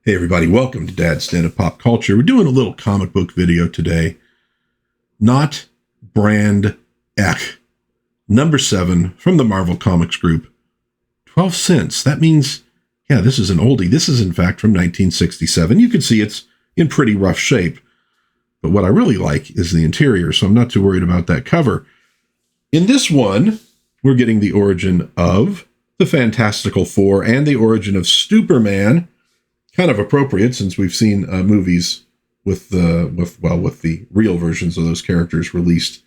Hey everybody, welcome to DadsDen of Pop Culture. We're doing a little comic book video today. Not Brand Echh, number 7 from the Marvel Comics group. 12 cents. That means, yeah, this is an oldie. This is in fact from 1967. You can see it's in pretty rough shape. But what I really like is the interior, so I'm not too worried about that cover. In this one, we're getting the origin of the Fantastical Four and the origin of Stuporman. Kind of appropriate since we've seen movies with the real versions of those characters released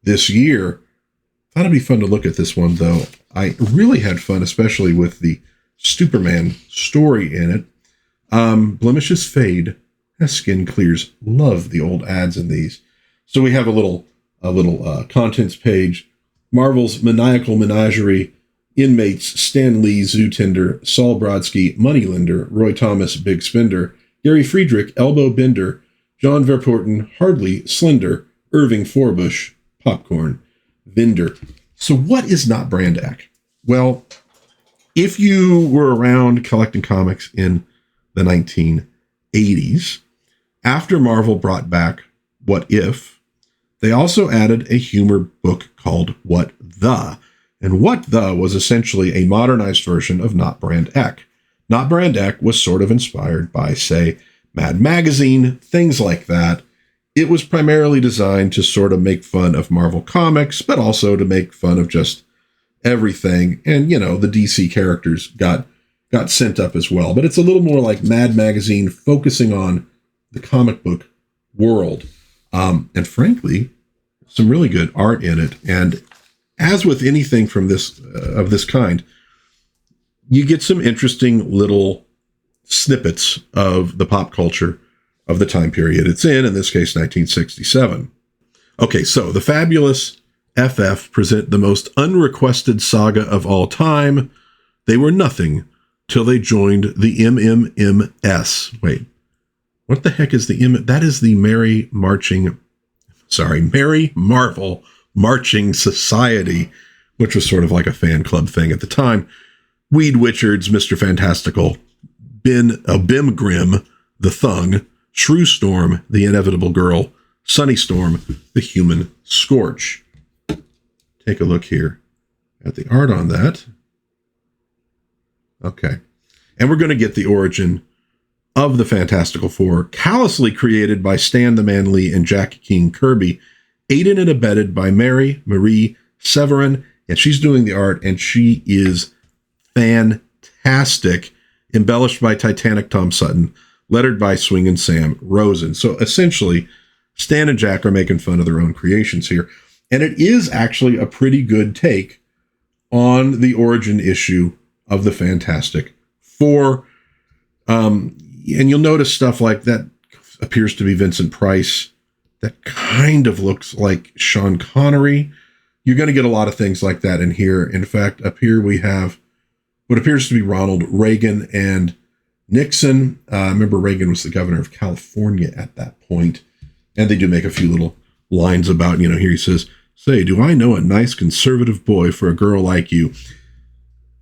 this year. Thought it'd be fun to look at this one though. I really had fun, especially with the Stuporman story in it. Blemishes fade as skin clears. Love the old ads in these. So we have a little contents page. Marvel's Maniacal Menagerie. Inmates Stan Lee, Zootender, Saul Brodsky, Moneylender, Roy Thomas, Big Spender, Gary Friedrich, Elbow Bender, John Verpoorten, Hardly, Slender, Irving, Forbush, Popcorn, Vinder. So what is not Brand Echh? Well, if you were around collecting comics in the 1980s, after Marvel brought back What If, they also added a humor book called What The? And What The was essentially a modernized version of Not Brand Echh. Not Brand Echh was sort of inspired by, say, Mad Magazine, things like that. It was primarily designed to sort of make fun of Marvel Comics, but also to make fun of just everything. And, you know, the DC characters got sent up as well. But it's a little more like Mad Magazine, focusing on the comic book world. And frankly, some really good art in it. And as with anything from this of this kind, you get some interesting little snippets of the pop culture of the time period it's in this case, 1967. Okay, so the fabulous FF present the most unrequested saga of all time. They were nothing till they joined the MMMS. Wait, what the heck is the M? That is the Merry Marvel Marching Society, which was sort of like a fan club thing at the time. Weed Witchards, Mr. Fantastical, Bim Grim, the Thung, Shrew Storm, the Inevitable Girl, Sunny Storm, the Human Scorch. Take a look here at the art on that. Okay. And we're going to get the origin of the Fantastical Four, callously created by Stan the Man Lee and Jack King Kirby, aided and abetted by Marie Severin, and she's doing the art, and she is fantastic, embellished by Titanic Tom Sutton, lettered by Swingin' Sam Rosen. So essentially, Stan and Jack are making fun of their own creations here, and it is actually a pretty good take on the origin issue of the Fantastic Four. And you'll notice stuff like that appears to be Vincent Price. That kind of looks like Sean Connery. You're going to get a lot of things like that in here. In fact, up here we have what appears to be Ronald, Reagan, and Nixon. Remember, Reagan was the governor of California at that point. And they do make a few little lines about, here he says, "Say, do I know a nice conservative boy for a girl like you?"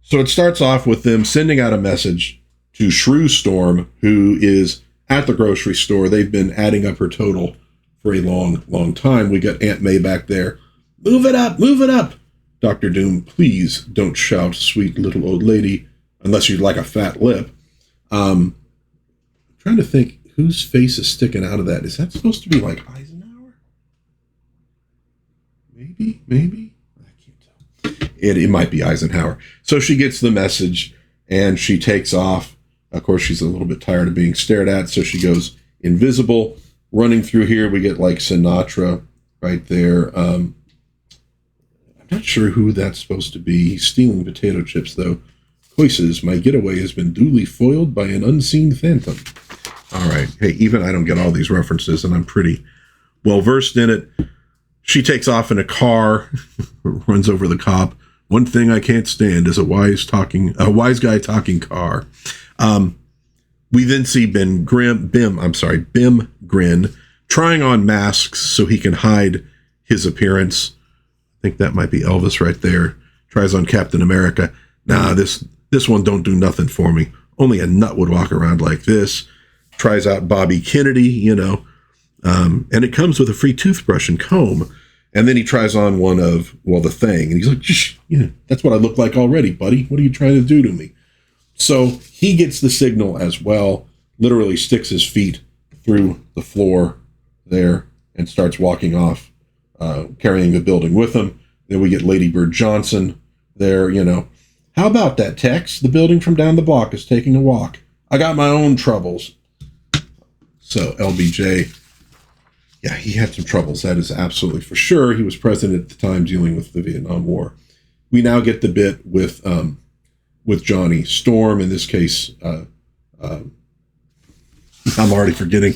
So it starts off with them sending out a message to Shrew Storm, who is at the grocery store. They've been adding up her total for a long time. We got Aunt May back there. Move it up, move it up. Dr. Doom, please don't shout, sweet little old lady, unless you'd like a fat lip. I'm trying to think whose face is sticking out of that. Is that supposed to be like Eisenhower? Maybe? I can't tell. It might be Eisenhower. So she gets the message and she takes off. Of course, she's a little bit tired of being stared at, so she goes invisible. Running through here, we get like Sinatra right there. I'm not sure who that's supposed to be. He's stealing potato chips, though. Voices, my getaway has been duly foiled by an unseen phantom. All right. Hey, even I don't get all these references, and I'm pretty well versed in it. She takes off in a car, runs over the cop. One thing I can't stand is a wise guy talking car. We then see Bim Grin trying on masks so he can hide his appearance. I think that might be Elvis right there. Tries on Captain America. Nah, this one don't do nothing for me. only a nut would walk around like this. Tries out Bobby Kennedy, and it comes with a free toothbrush and comb. And then he tries on one of, the Thing. And he's like, that's what I look like already, buddy. What are you trying to do to me? So he gets the signal as well, literally sticks his feet through the floor there and starts walking off, carrying the building with him. Then we get Ladybird Johnson there, How about that, Tex? The building from down the block is taking a walk. I got my own troubles. So LBJ, he had some troubles. That is absolutely for sure. He was president at the time dealing with the Vietnam War. We now get the bit with Johnny Storm. In this case, I'm already forgetting.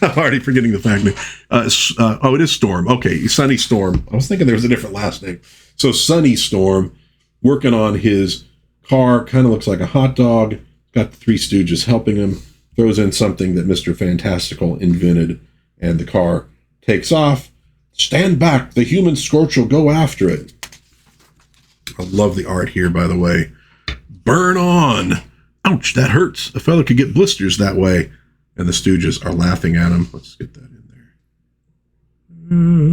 I'm already forgetting the fact name. It is Storm. Okay, Sonny Storm. I was thinking there was a different last name. So Sonny Storm, working on his car, kind of looks like a hot dog. Got the Three Stooges helping him. Throws in something that Mr. Fantastical invented, and the car takes off. Stand back. The human scorch will go after it. I love the art here, by the way. Burn on. Ouch, that hurts. A fellow could get blisters that way. And the Stooges are laughing at him. Let's get that in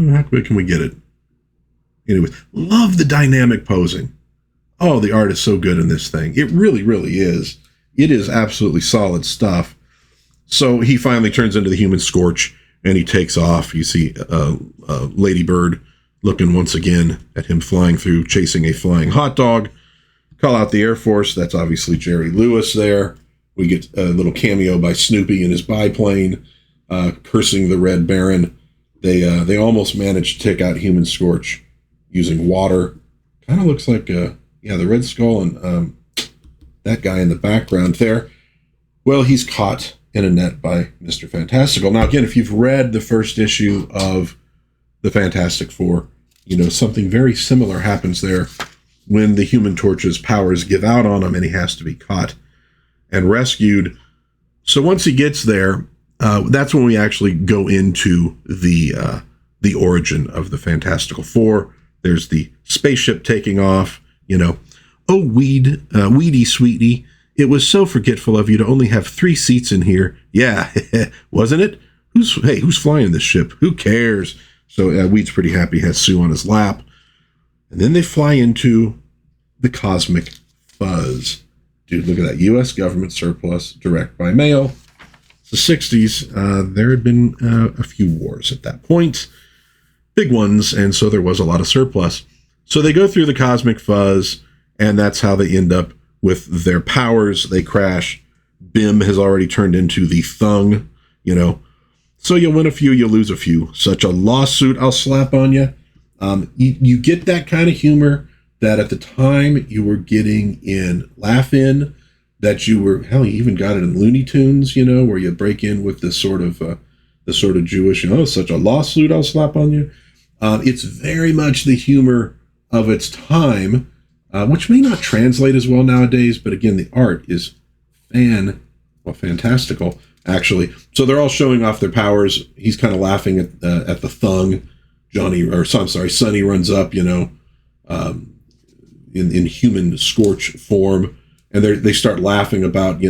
there. How quick can we get it? Anyways, love the dynamic posing. Oh, the art is so good in this thing. It really, really is. It is absolutely solid stuff. So he finally turns into the human scorch and he takes off. You see Ladybird looking once again at him flying through, chasing a flying hot dog. Call out the Air Force. That's obviously Jerry Lewis there. We get a little cameo by Snoopy in his biplane, cursing the Red Baron. They almost managed to take out Human Scorch using water. Kind of looks like, the Red Skull and that guy in the background there. Well, he's caught in a net by Mr. Fantastical. Now, again, if you've read the first issue of the Fantastic Four, something very similar happens there when the Human Torch's powers give out on him and he has to be caught and rescued. So once he gets there, that's when we actually go into the origin of the Fantastical Four. There's the spaceship taking off, Oh, Weedy Sweetie, it was so forgetful of you to only have 3 seats in here. Yeah, wasn't it? Who's flying this ship? Who cares? So Weed's pretty happy, has Sue on his lap. And then they fly into the Cosmic Fuzz. Dude, look at that. U.S. government surplus, direct by mail. It's the 60s. There had been a few wars at that point. Big ones, and so there was a lot of surplus. So they go through the Cosmic Fuzz, and that's how they end up with their powers. They crash. Bim has already turned into the Thung, So you win a few, you lose a few. Such a lawsuit I'll slap on you. You get that kind of humor that at the time you were getting in Laugh-In, that you even got it in Looney Tunes, where you break in with this sort of Jewish, such a lawsuit I'll slap on you. It's very much the humor of its time, which may not translate as well nowadays, but again, the art is fantastical, actually. So they're all showing off their powers. He's kind of laughing at the Thung. Sonny runs up, in Human Scorch form, and they start laughing about,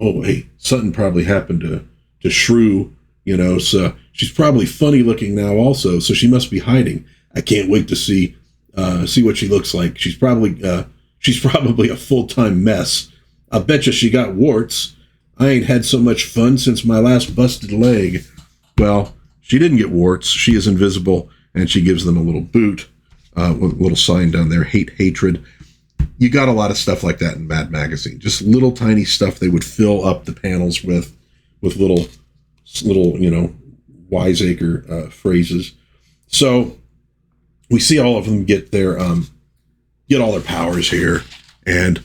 oh, hey, something probably happened to Shrew, so she's probably funny looking now also, so she must be hiding. I can't wait to see what she looks like. She's probably a full-time mess. I betcha she got warts. I ain't had so much fun since my last busted leg. Well, she didn't get warts. She is invisible, and she gives them a little boot. With a little sign down there, hatred. You got a lot of stuff like that in Mad Magazine. Just little tiny stuff they would fill up the panels with little wiseacre phrases. So we see all of them get all their powers here, and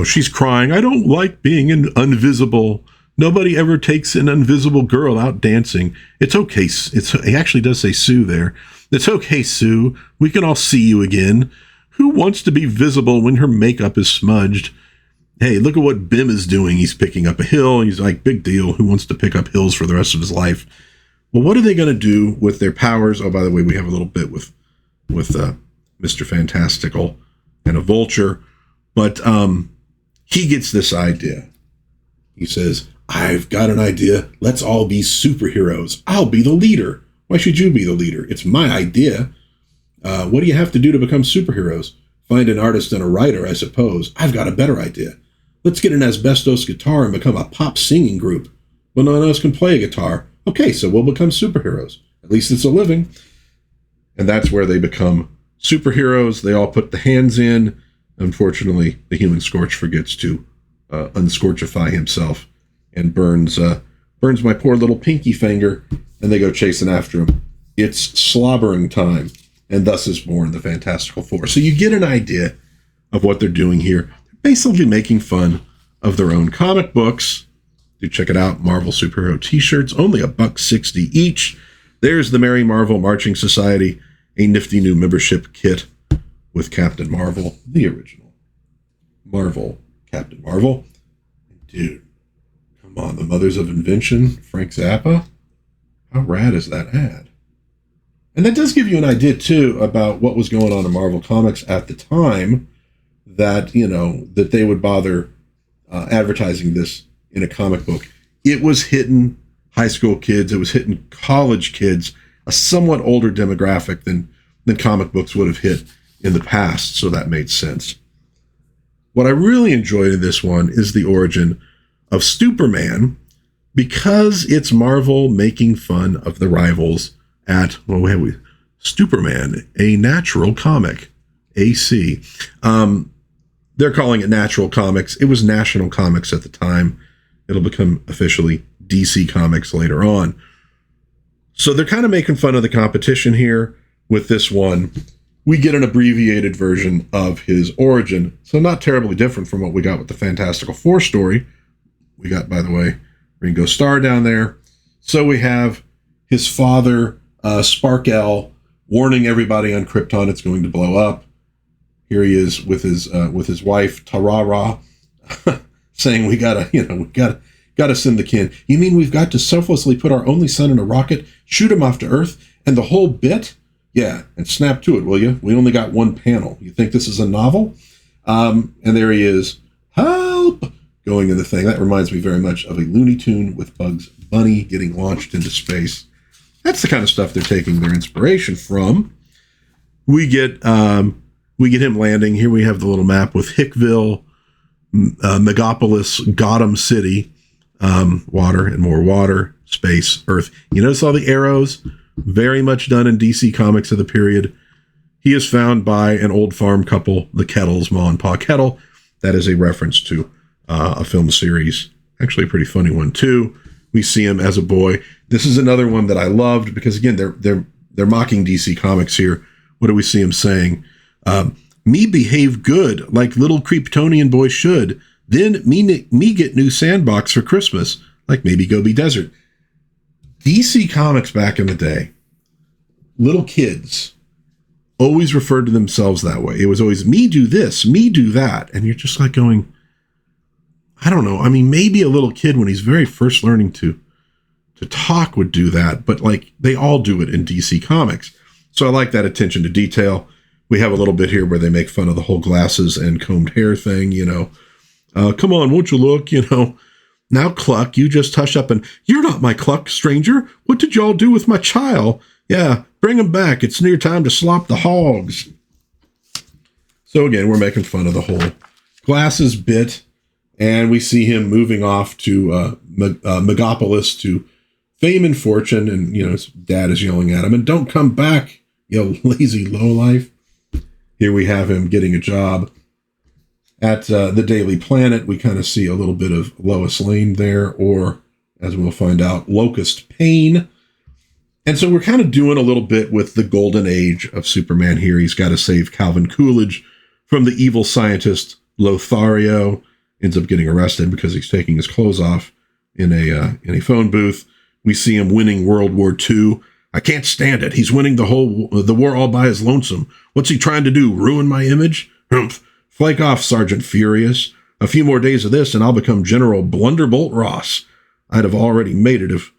she's crying. I don't like being invisible. Nobody ever takes an invisible girl out dancing. It's okay. It actually does say Sue there. It's okay, Sue. We can all see you again. Who wants to be visible when her makeup is smudged? Hey, look at what Bim is doing. He's picking up a hill. He's like, big deal. Who wants to pick up hills for the rest of his life? Well, what are they going to do with their powers? Oh, by the way, we have a little bit with Mr. Fantastical and a vulture. But he gets this idea. He says, I've got an idea. Let's all be superheroes. I'll be the leader. Why should you be the leader? It's my idea. What do you have to do to become superheroes? Find an artist and a writer, I suppose. I've got a better idea. Let's get an asbestos guitar and become a pop singing group. Well, none of us can play a guitar. Okay, so we'll become superheroes. At least it's a living. And that's where they become superheroes. They all put the hands in. Unfortunately, the Human Scorch forgets to unscorchify himself and burns my poor little pinky finger, and they go chasing after him. It's slobbering time, and thus is born the Fantastical Four. So you get an idea of what they're doing here. They're basically making fun of their own comic books. Do check it out. Marvel superhero t-shirts, only $1.60 each. There's the Merry Marvel Marching Society, a nifty new membership kit with Captain Marvel, the original Marvel Captain Marvel. Dude, come on, the Mothers of Invention, Frank Zappa. How rad is that ad? And that does give you an idea, too, about what was going on in Marvel Comics at the time, that, that they would bother advertising this in a comic book. It was hitting high school kids. It was hitting college kids, a somewhat older demographic than comic books would have hit in the past, so that made sense. What I really enjoyed in this one is the origin of Stuporman, because it's Marvel making fun of the rivals at, Stuporman, a natural comic, AC. They're calling it Natural Comics. It was National Comics at the time. It'll become officially DC Comics later on. So they're kind of making fun of the competition here with this one. We get an abbreviated version of his origin. So not terribly different from what we got with the Fantastical Four story. We got, by the way, Ringo Starr down there. So we have his father, Sparkle, warning everybody on Krypton it's going to blow up. Here he is with his wife, Tarara, saying we gotta send the kin. You mean we've got to selflessly put our only son in a rocket, shoot him off to Earth, and the whole bit? Yeah, and snap to it, will you? We only got one panel. You think this is a novel? And there he is. Help! Going in the thing. That reminds me very much of a Looney Tune with Bugs Bunny getting launched into space. That's the kind of stuff they're taking their inspiration from. We get him landing. Here we have the little map with Hickville, Megapolis, Gotham City, water and more water, space, Earth. You notice all the arrows? Very much done in DC Comics of the period. He is found by an old farm couple, the Kettles, Ma and Pa Kettle. That is a reference to a film series, actually a pretty funny one too. We see him as a boy. This is another one that I loved because again, they're mocking DC Comics here. What do we see him saying? Me behave good like little Kryptonian boy should. Then me get new sandbox for Christmas, like maybe Gobi Desert. DC Comics back in the day, little kids always referred to themselves that way. It was always me do this, me do that. And you're just like going, I don't know. I mean, maybe a little kid when he's very first learning to talk would do that, but like they all do it in DC Comics. So I like that attention to detail. We have a little bit here where they make fun of the whole glasses and combed hair thing, come on, won't you look, Now, Cluck, you just hush up and, you're not my Cluck, stranger. What did y'all do with my child? Yeah, bring him back. It's near time to slop the hogs. So again, we're making fun of the whole glasses bit, and we see him moving off to Megapolis to fame and fortune, and, his dad is yelling at him, and don't come back, you lazy lowlife. Here we have him getting a job at the Daily Planet. We kind of see a little bit of Lois Lane there, or as we'll find out, Locust Payne. And so we're kind of doing a little bit with the golden age of Superman here. He's got to save Calvin Coolidge from the evil scientist Lothario. Ends up getting arrested because he's taking his clothes off in a phone booth. We see him winning World War II. I can't stand it. He's winning the war all by his lonesome. What's he trying to do? Ruin my image? Humph. Flake off, Sergeant Furious. A few more days of this, and I'll become General Blunderbolt Ross. I'd have already made it if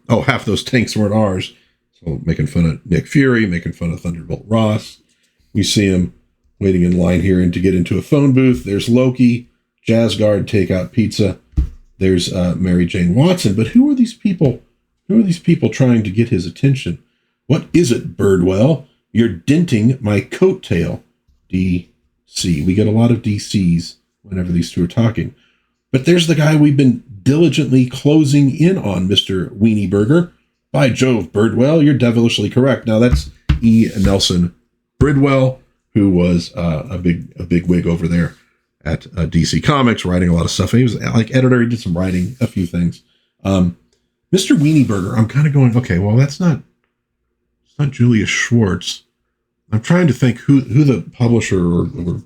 half those tanks weren't ours. So making fun of Nick Fury, making fun of Thunderbolt Ross. We see him waiting in line here and to get into a phone booth. There's Loki. Jazz Guard Takeout Pizza. There's Mary Jane Watson. But who are these people? Who are these people trying to get his attention? What is it, Bridwell? You're denting my coattail. DC. We get a lot of DCs whenever these two are talking. But there's the guy we've been diligently closing in on, Mr. Weenie Burger. By Jove, Bridwell, you're devilishly correct. Now, that's E. Nelson Bridwell, who was a big wig over there at DC Comics, writing a lot of stuff. He was like editor. He did some writing, a few things. Mr. Weenie Burger, I'm kind of going, okay, well, it's not Julius Schwartz. I'm trying to think who the publisher or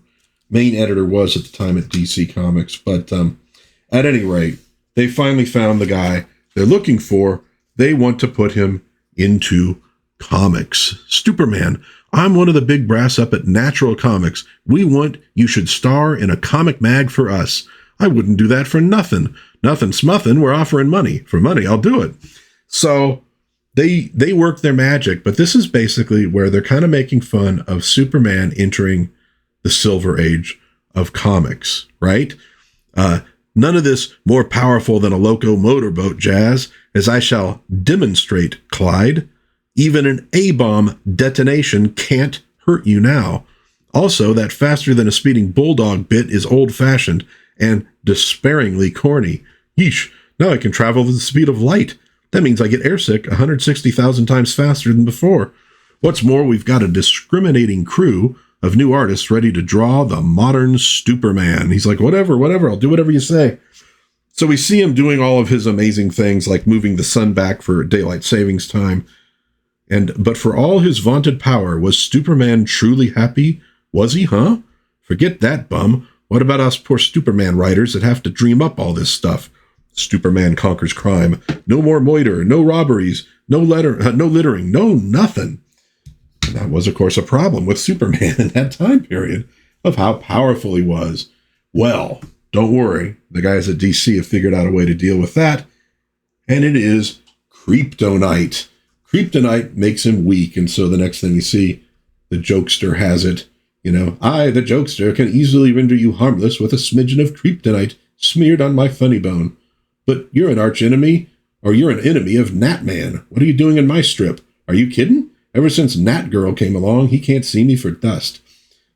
main editor was at the time at DC Comics. But at any rate, they finally found the guy they're looking for. They want to put him into comics. Stuporman, I'm one of the big brass up at Natural Comics. We want you should star in a comic mag for us. I wouldn't do that for nothing. Nothing smuffin'. We're offering money. For money, I'll do it. So they work their magic, but this is basically where they're kind of making fun of Superman entering the Silver Age of comics, right? None of this more powerful than a loco motorboat jazz, as I shall demonstrate, Clyde. Even an A-bomb detonation can't hurt you now. Also, that faster than a speeding bulldog bit is old-fashioned and despairingly corny. Yeesh, now I can travel at the speed of light. That means I get airsick 160,000 times faster than before. What's more, we've got a discriminating crew of new artists ready to draw the modern Stuporman. He's like, whatever, I'll do whatever you say. So we see him doing all of his amazing things, like moving the sun back for daylight savings time. But for all his vaunted power, was Stuporman truly happy? Was he, huh? Forget that, bum. What about us poor Stuporman writers that have to dream up all this stuff? Stuporman conquers crime. No more moiter, no robberies, no littering, no nothing. And that was, of course, a problem with Superman in that time period of how powerful he was. Well, don't worry. The guys at DC have figured out a way to deal with that. And it is Kryptonite. Kryptonite makes him weak. And so the next thing you see, the jokester has it. I, the jokester, can easily render you harmless with a smidgen of Kryptonite smeared on my funny bone. But you're an arch enemy, or you're an enemy of Nat Man. What are you doing in my strip? Are you kidding? Ever since Nat Girl came along, he can't see me for dust.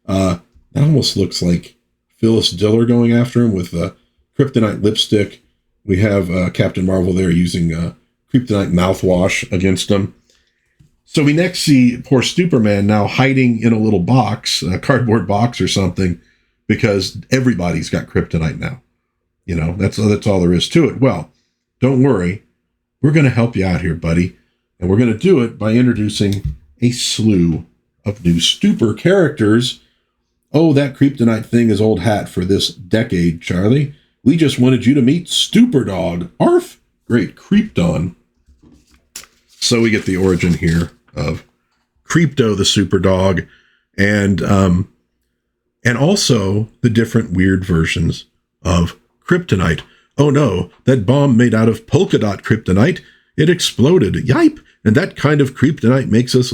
That almost looks like Phyllis Diller going after him with Kryptonite lipstick. We have Captain Marvel there using Kryptonite mouthwash against him. So we next see poor Stuporman now hiding in a little box, a cardboard box or something, because everybody's got Kryptonite now. That's all there is to it. Well, don't worry. We're going to help you out here, buddy. And we're going to do it by introducing a slew of new Stupor characters. Oh, that Kryptonite thing is old hat for this decade, Charlie. We just wanted you to meet Stupor Dog. Arf! Great, Krypton. So we get the origin here of Krypto, the super dog, and also the different weird versions of Kryptonite. Oh no, that bomb made out of polka dot kryptonite. It exploded. Yipe! And that kind of kryptonite makes us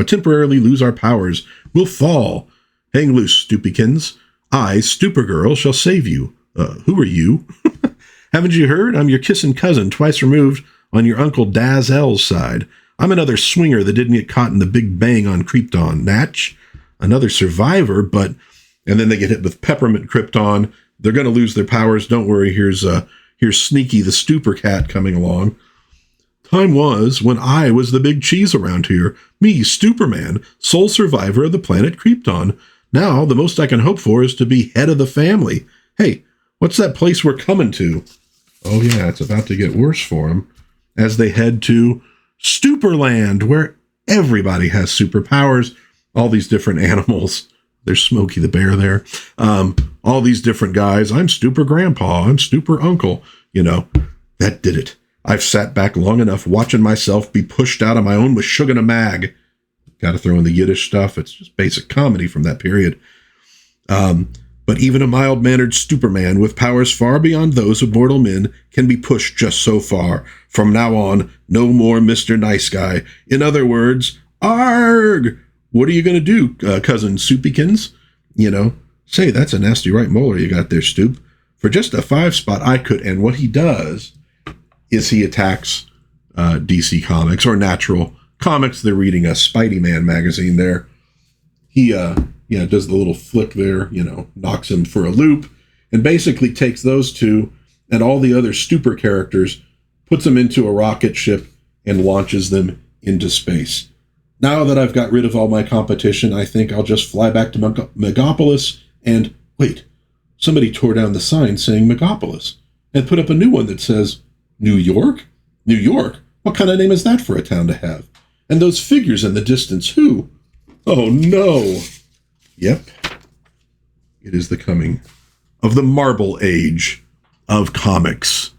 temporarily lose our powers. We'll fall. Hang loose, Stupikins. I, Stupor shall save you. Who are you? Haven't you heard? I'm your kissing cousin, twice removed on your Uncle Daz L's side. I'm another swinger that didn't get caught in the Big Bang on Krypton. Natch? Another survivor, but... And then they get hit with Peppermint Krypton. They're going to lose their powers. Don't worry. Here's Sneaky the Stupor Cat coming along. Time was when I was the big cheese around here. Me, Stuporman, sole survivor of the planet Krypton. Now, the most I can hope for is to be head of the family. Hey, what's that place we're coming to? Oh yeah, it's about to get worse for them as they head to Stuporland, where everybody has superpowers. All these different animals. There's Smokey the bear there. All these different guys. I'm Stupor Grandpa. I'm Stupor Uncle. That did it. I've sat back long enough watching myself be pushed out of my own Meshuggah mag. Got to throw in the Yiddish stuff. It's just basic comedy from that period. But even a mild-mannered Stuporman with powers far beyond those of mortal men can be pushed just so far. From now on, no more Mr. Nice Guy. In other words, arg! What are you going to do, cousin Soupykins? Say, that's a nasty right molar you got there, Stoop. for just a 5 spot, I could. And what he does is he attacks DC Comics or Natural Comics. They're reading a Spidey Man magazine there. He does the little flick there, knocks him for a loop, and basically takes those two and all the other Stupor characters, puts them into a rocket ship, and launches them into space. Now that I've got rid of all my competition, I think I'll just fly back to Megapolis and, wait, somebody tore down the sign saying Megapolis and put up a new one that says, New York? New York? What kind of name is that for a town to have? And those figures in the distance, who? Oh no! Yep. It is the coming of the Marvel Age of comics.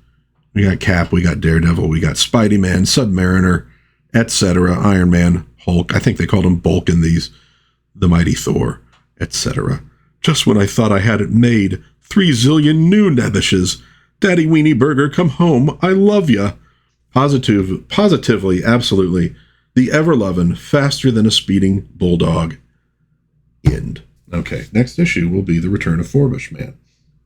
We got Cap, we got Daredevil, we got Spidey-Man, Submariner, etc., Iron Man, Hulk. I think they called him Bulk in these. The Mighty Thor, etc. Just when I thought I had it made, 3 zillion new nebishes. Daddy Weenie Burger, come home. I love ya. Positively, absolutely. The ever-loving, faster than a speeding bulldog. End. Okay, next issue will be The Return of Forbush Man,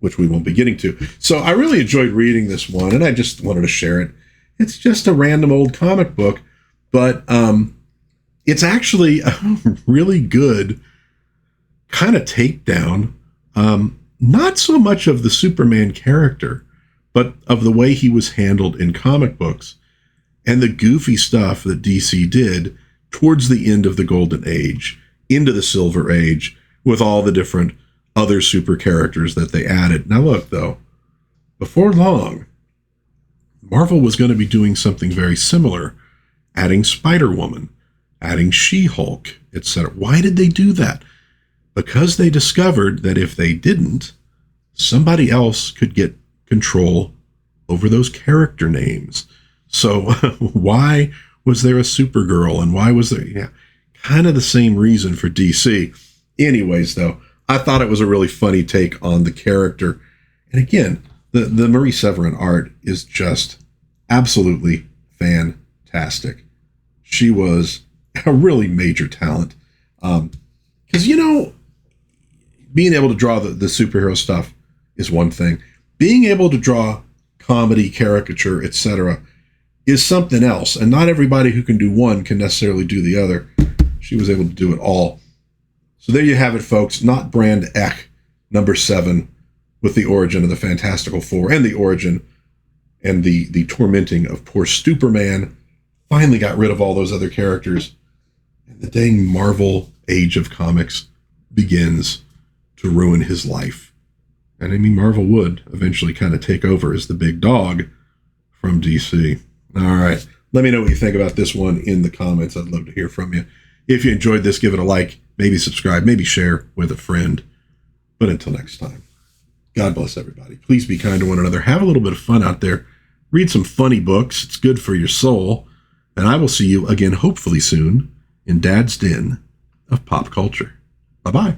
which we won't be getting to. So I really enjoyed reading this one, and I just wanted to share it. It's just a random old comic book, but it's actually a really good kind of takedown, not so much of the Superman character, but of the way he was handled in comic books and the goofy stuff that DC did towards the end of the Golden Age, into the Silver Age, with all the different other super characters that they added. Now look, though, before long, Marvel was going to be doing something very similar, adding Spider-Woman, adding She-Hulk, etc. Why did they do that? Because they discovered that if they didn't, somebody else could get control over those character names. So why was there a Supergirl, and why was there kind of the same reason for DC? Anyways, though, I thought it was a really funny take on the character. And again, the Marie Severin art is just absolutely fantastic. She was a really major talent. Because, being able to draw the superhero stuff is one thing. Being able to draw comedy, caricature, etc. is something else. And not everybody who can do one can necessarily do the other. She was able to do it all. So there you have it, folks. Not Brand Echh, number 7, with the origin of the Fantastical Four and the origin and the tormenting of poor Stuporman. Finally got rid of all those other characters. And the dang Marvel Age of comics begins to ruin his life. And I mean, Marvel would eventually kind of take over as the big dog from DC. All right. Let me know what you think about this one in the comments. I'd love to hear from you. If you enjoyed this, give it a like, maybe subscribe, maybe share with a friend. But until next time, God bless everybody. Please be kind to one another. Have a little bit of fun out there. Read some funny books. It's good for your soul. And I will see you again, hopefully soon, in Dad's Den of Pop Culture. Bye-bye.